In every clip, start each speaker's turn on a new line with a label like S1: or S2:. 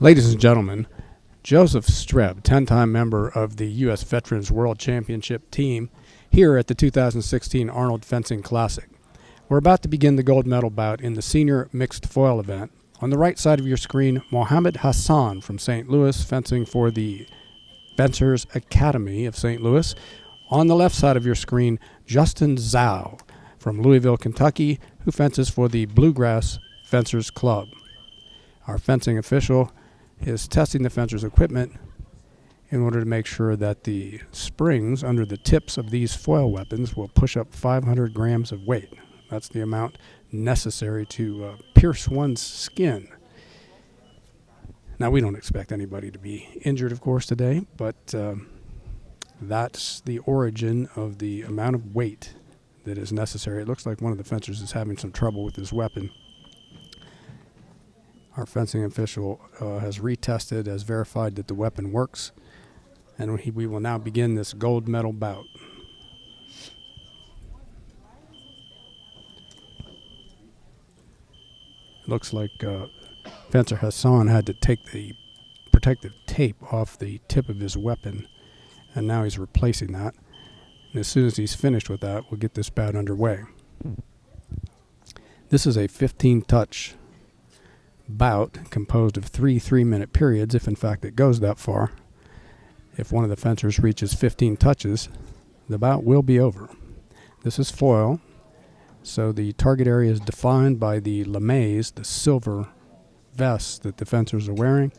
S1: Ladies and gentlemen, Joseph Streb, 10-time member of the U.S. Veterans World Championship team, here at the 2016 Arnold Fencing Classic. We're about to begin the gold medal bout in the senior mixed foil event. On the right side of your screen, Mohamed Hassan from St. Louis, fencing for the Fencers Academy of St. Louis. On the left side of your screen, Justin Zhou from Louisville, Kentucky, who fences for the Bluegrass Fencers Club. Our fencing official is testing the fencer's equipment in order to make sure that the springs under the tips of these foil weapons will push up 500 grams of weight. That's the amount necessary to pierce one's skin. Now, we don't expect anybody to be injured, of course, today, but that's the origin of the amount of weight that is necessary. It looks like one of the fencers is having some trouble with his weapon. Our fencing official has retested, has verified that the weapon works, and we will now begin this gold medal bout. Looks like Fencer Hassan had to take the protective tape off the tip of his weapon, and now he's replacing that. And as soon as he's finished with that, we'll get this bout underway. This is a 15-touch bout composed of 3 3-minute periods, if in fact it goes that far. If one of the fencers reaches 15 touches, the bout will be over. This is foil, so the target area is defined by the lames, the silver vests that the fencers are wearing.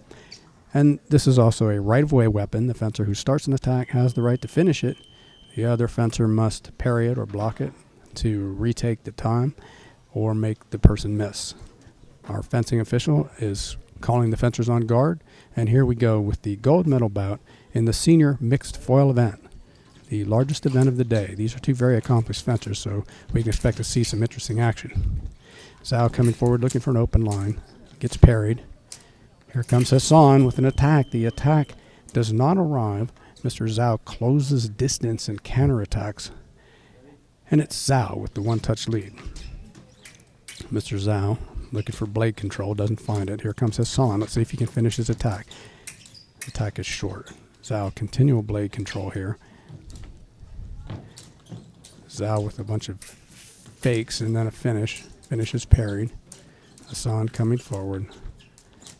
S1: And this is also a right-of-way weapon. The fencer who starts an attack has the right to finish it. The other fencer must parry it or block it to retake the time or make the person miss. Our fencing official is calling the fencers on guard, and here we go with the gold medal bout in the senior mixed foil event, the largest event of the day. These are two very accomplished fencers, so we can expect to see some interesting action. Zhou coming forward looking for an open line, gets parried. Here comes Hassan with an attack. The attack does not arrive. Mr. Zhou closes distance and counterattacks, and it's Zhou with the one-touch lead. Mr. Zhou looking for blade control, doesn't find it. Here comes Hassan. Let's see if he can finish his attack. The attack is short. Zhou, continual blade control here. Zhou with a bunch of fakes and then a finish. Finish is parried. Hassan coming forward,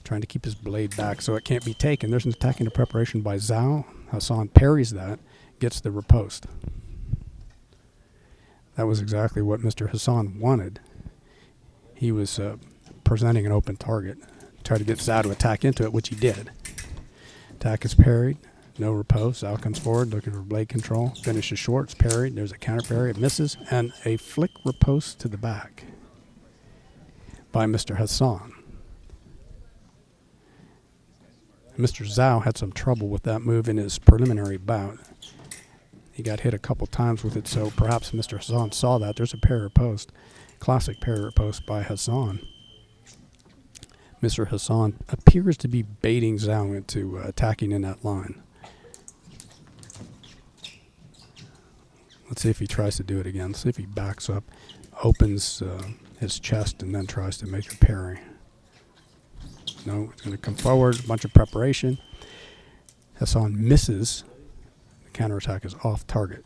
S1: trying to keep his blade back so it can't be taken. There's an attack into preparation by Zhou. Hassan parries that, gets the riposte. That was exactly what Mr. Hassan wanted. He was presenting an open target. Tried to get Zhou to attack into it, which he did. Attack is parried. No riposte. Zhou comes forward looking for blade control. Finishes short. It's parried. There's a counter parry. It misses. And a flick riposte to the back by Mr. Hassan. Mr. Zhou had some trouble with that move in his preliminary bout. He got hit a couple times with it, so perhaps Mr. Hassan saw that. There's a parry riposte. Classic parry riposte by Hassan. Mr. Hassan appears to be baiting Zhou into attacking in that line. Let's see if he tries to do it again. Let's see if he backs up, opens his chest, and then tries to make a parry. No, he's going to come forward, a bunch of preparation. Hassan misses. The counterattack is off target.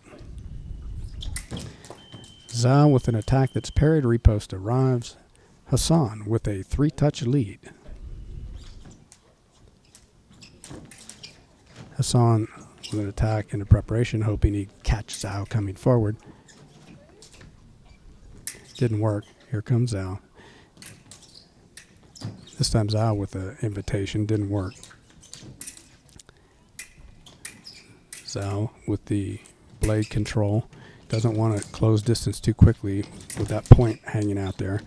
S1: Zhou with an attack that's parried, riposte arrives. Hassan with a 3-touch lead. Hassan with an attack into preparation, hoping he'd catch Zhou coming forward. Didn't work. Here comes Zhou. This time Zhou with an invitation, didn't work. Zhou with the blade control. Doesn't want to close distance too quickly with that point hanging out there.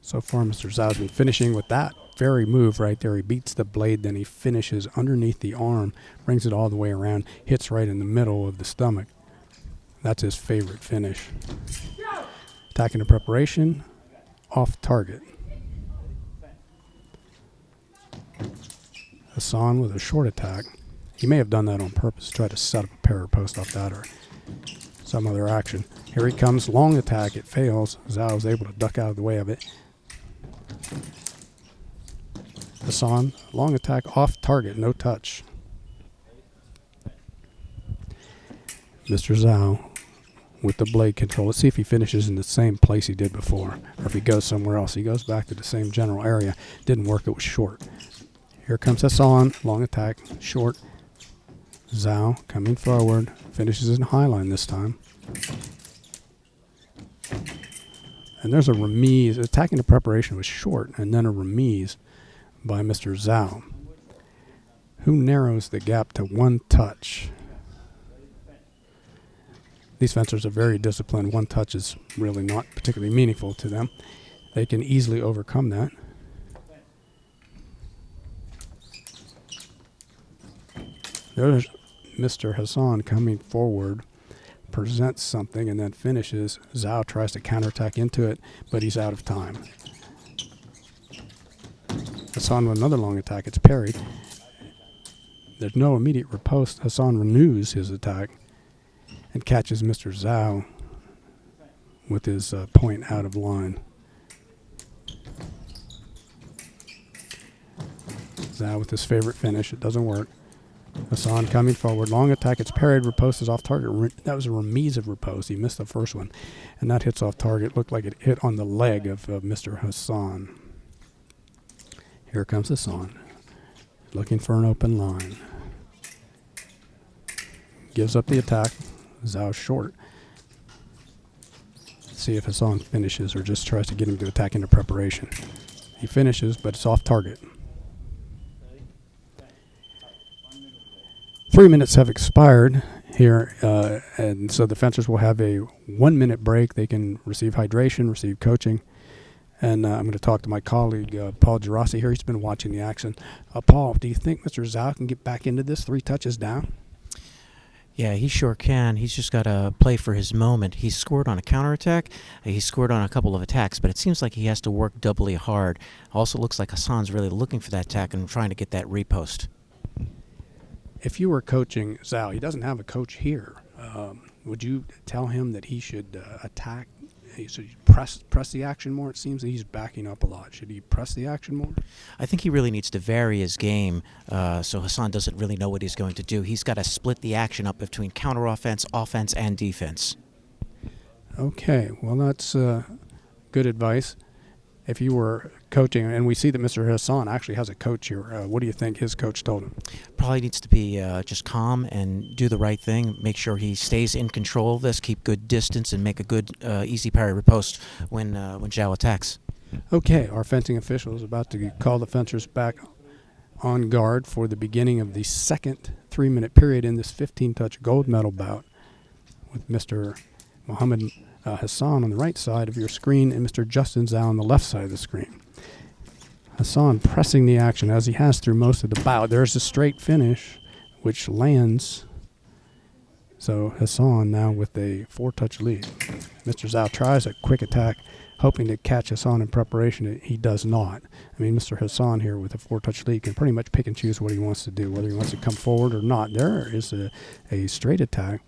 S1: So far, Mr. Zhou's been finishing with that very move right there. He beats the blade, then he finishes underneath the arm, brings it all the way around, hits right in the middle of the stomach. That's his favorite finish. Attack into preparation, off target. Hassan with a short attack. He may have done that on purpose, try to set up a parry post off that or some other action. Here he comes, long attack, it fails. Zhou is able to duck out of the way of it. Hassan, long attack off target, no touch. Mr. Zhou with the blade control. Let's see if he finishes in the same place he did before, or if he goes somewhere else. He goes back to the same general area. Didn't work, it was short. Here comes Hassan, long attack, short. Zhou coming forward, finishes in high line this time. And there's a remise. Attacking the preparation was short, and then a remise by Mr. Zhou, who narrows the gap to 1 touch. These fencers are very disciplined. 1 touch is really not particularly meaningful to them. They can easily overcome that. There's Mr. Hassan coming forward, presents something, and then finishes. Zhou tries to counterattack into it, but he's out of time. Hassan with another long attack. It's parried. There's no immediate riposte. Hassan renews his attack and catches Mr. Zhou with his point out of line. Zhou with his favorite finish. It doesn't work. Hassan coming forward. Long attack. It's parried. Riposte is off target. That was a remise of riposte. He missed the first one. And that hits off target. Looked like it hit on the leg of Mr. Hassan. Here comes Hassan. Looking for an open line. Gives up the attack. Zhou short. See if Hassan finishes or just tries to get him to attack into preparation. He finishes, but it's off target. 3 minutes have expired here, and so the fencers will have a 1-minute break. They can receive hydration, receive coaching. And I'm going to talk to my colleague, Paul Geraci here. He's been watching the action. Paul, do you think Mr. Zhou can get back into this 3 touches down?
S2: Yeah, he sure can. He's just got to play for his moment. He scored on a counterattack. He scored on a couple of attacks, but it seems like he has to work doubly hard. Also looks like Hassan's really looking for that attack and trying to get that repost.
S1: If you were coaching Zhou, he doesn't have a coach here. Would you tell him that he should attack? Should he press the action more? It seems that he's backing up a lot. Should he press the action more?
S2: I think he really needs to vary his game so Hassan doesn't really know what he's going to do. He's got to split the action up between counter-offense, offense, and defense.
S1: Okay, well, that's good advice. If you were coaching, and we see that Mr. Hassan actually has a coach here, what do you think his coach told him?
S2: Probably needs to be just calm and do the right thing. Make sure he stays in control of this, keep good distance, and make a good easy parry riposte when Zhou attacks.
S1: Okay, our fencing official is about to call the fencers back on guard for the beginning of the second 3-minute period in this 15-touch gold medal bout with Mr. Mohamed Hassan on the right side of your screen and Mr. Justin Zhou on the left side of the screen. Hassan pressing the action as he has through most of the bout. There's a straight finish, which lands. So Hassan now with a 4-touch lead. Mr. Zhou tries a quick attack, hoping to catch Hassan in preparation. He does not. I mean, Mr. Hassan here with a 4-touch lead can pretty much pick and choose what he wants to do, whether he wants to come forward or not. There is a straight attack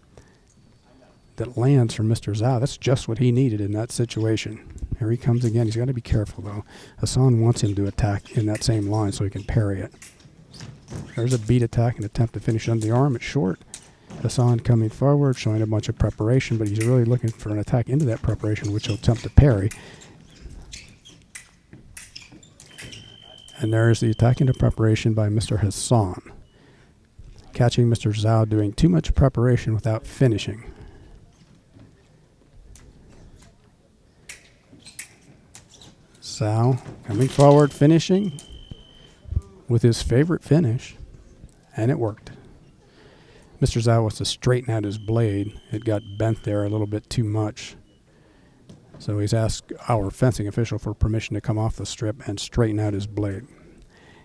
S1: that lands from Mr. Zhou. That's just what he needed in that situation. Here he comes again. He's got to be careful, though. Hassan wants him to attack in that same line so he can parry it. There's a beat attack, an attempt to finish under the arm. It's short. Hassan coming forward, showing a bunch of preparation, but he's really looking for an attack into that preparation, which he'll attempt to parry. And there's the attack into preparation by Mr. Hassan, catching Mr. Zhou doing too much preparation without finishing. Zhou coming forward, finishing with his favorite finish, and it worked. Mr. Zhou wants to straighten out his blade. It got bent there a little bit too much. So he's asked our fencing official for permission to come off the strip and straighten out his blade.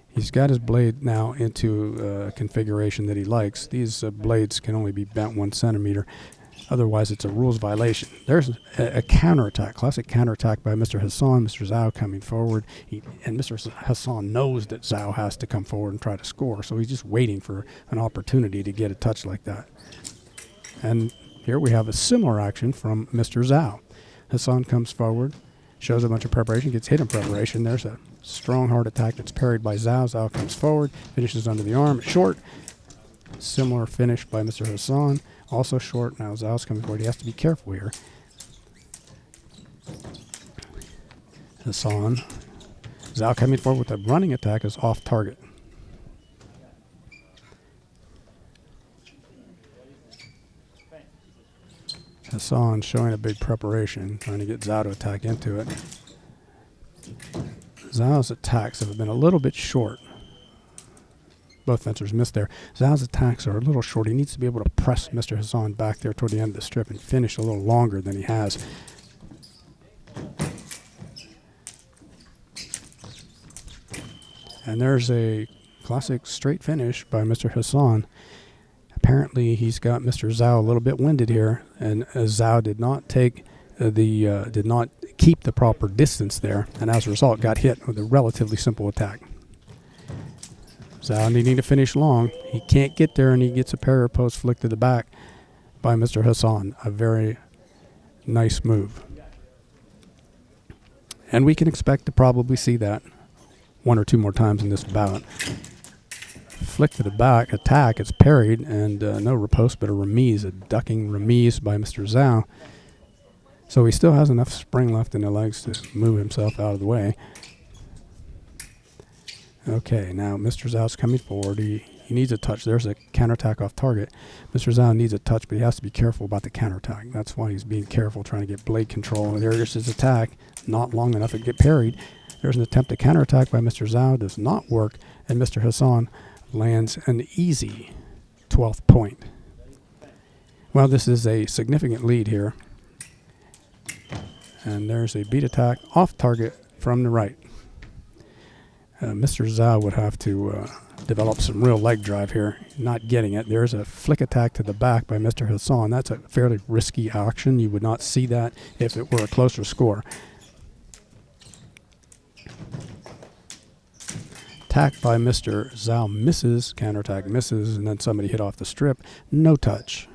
S1: He's got his blade now into a configuration that he likes. These blades can only be bent 1 centimeter. Otherwise, it's a rules violation. There's a counterattack, classic counterattack by Mr. Hassan. Mr. Zhou coming forward. And Mr. Hassan knows that Zhou has to come forward and try to score, so he's just waiting for an opportunity to get a touch like that. And here we have a similar action from Mr. Zhou. Hassan comes forward, shows a bunch of preparation, gets hit in preparation. There's a strong hard attack that's parried by Zhou. Zhou comes forward, finishes under the arm, short. Similar finish by Mr. Hassan, also short. Now Zhou's coming forward. He has to be careful here. Hassan. Zhou coming forward with a running attack is off target. Hassan showing a big preparation, trying to get Zhou to attack into it. Zhou's attacks have been a little bit short. Both fencers missed there. Zhou's attacks are a little short. He needs to be able to press Mr. Hassan back there toward the end of the strip and finish a little longer than he has. And there's a classic straight finish by Mr. Hassan. Apparently, he's got Mr. Zhou a little bit winded here, and Zhou did not take did not keep the proper distance there, and as a result, got hit with a relatively simple attack. Zhou needing to finish long. He can't get there, and he gets a parry post flick to the back by Mr. Hassan. A very nice move. And we can expect to probably see that one or two more times in this bout. Flick to the back, attack, it's parried, and no riposte, but a remise, a ducking remise by Mr. Zhou. So he still has enough spring left in the legs to move himself out of the way. Okay, now Mr. Zhou's coming forward. He needs a touch. There's a counterattack off target. Mr. Zhou needs a touch, but he has to be careful about the counterattack. That's why he's being careful, trying to get blade control. And there's his attack, not long enough to get parried. There's an attempt to counterattack by Mr. Zhou, does not work, and Mr. Hassan lands an easy 12th point. Well, this is a significant lead here. And there's a beat attack off target from the right. Mr. Zhou would have to develop some real leg drive here. Not getting it. There's a flick attack to the back by Mr. Hassan. That's a fairly risky action. You would not see that if it were a closer score. Attack by Mr. Zhou misses. Counterattack misses. And then somebody hit off the strip. No touch.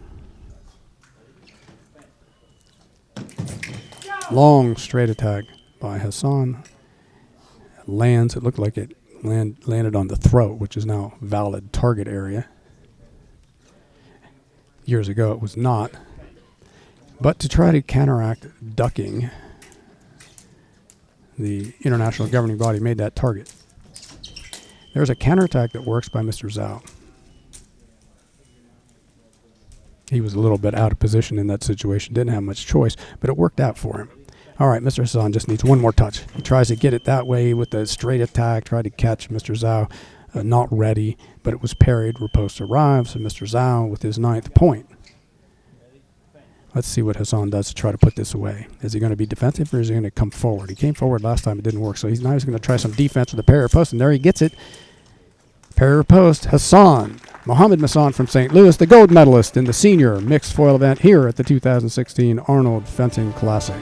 S1: Long straight attack by Hassan. Lands. It looked like it landed on the throat, which is now valid target area. Years ago it was not. But to try to counteract ducking, the international governing body made that target. There's a counterattack that works by Mr. Zhou. He was a little bit out of position in that situation, didn't have much choice, but it worked out for him. All right, Mr. Hassan just needs one more touch. He tries to get it that way with a straight attack, tried to catch Mr. Zhou, not ready, but it was parried. Riposte arrives, and Mr. Zhou with his 9th point. Let's see what Hassan does to try to put this away. Is he going to be defensive, or is he going to come forward? He came forward last time, it didn't work, so now he's going to try some defense with a parry riposte, and there he gets it. Parry riposte, Hassan. Mohamed Hassan from St. Louis, the gold medalist in the senior mixed foil event here at the 2016 Arnold Fencing Classic.